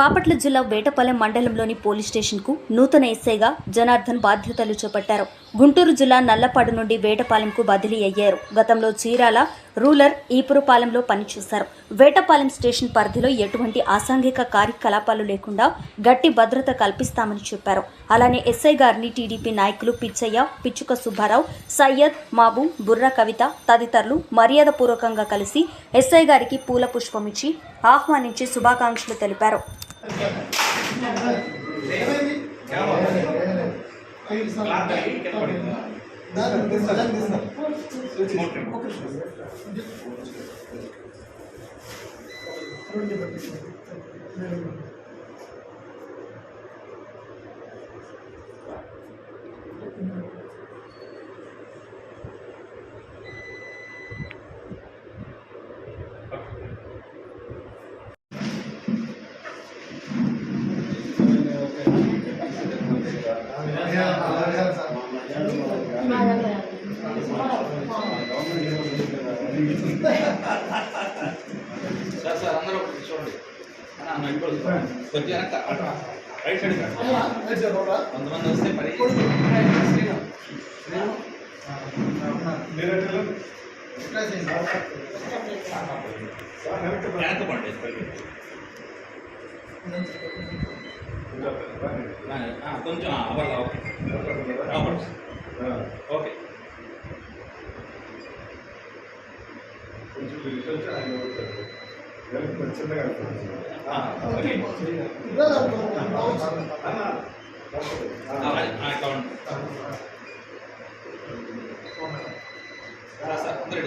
బాపట్ల జిల్లా వేటపాలెం మండలంలోని పోలీస్ స్టేషన్కు నూతన ఎస్ఐగా జనార్దన్ బాధ్యతలు చేపట్టారు. గుంటూరు జిల్లా నల్లపాడు నుండి వేటపాలెంకు బదిలీ అయ్యారు. గతంలో చీరాల రూరల్ ఈపురపాలెంలో పనిచేశారు. వేటపాలెం స్టేషన్ పరిధిలో ఎటువంటి అసాంఘిక కార్యకలాపాలు లేకుండా గట్టి భద్రత కల్పిస్తామని చెప్పారు. అలానే ఎస్ఐ గారిని టీడీపీ నాయకులు పిచ్చయ్య, పిచ్చుక సుబ్బారావు, సయ్యద్, మాబు, బుర్రా కవిత తదితరులు మర్యాదపూర్వకంగా కలిసి ఎస్ఐ గారికి పూల పుష్పమిచ్చి ఆహ్వానించి శుభాకాంక్షలు తెలిపారు. సార్ అందరూ చూడండి కొద్దిగా రైట్ సైడ్ కొంతమంది వస్తే పని వెనకపండి కొంచెం ఓకే సార్ అందరూ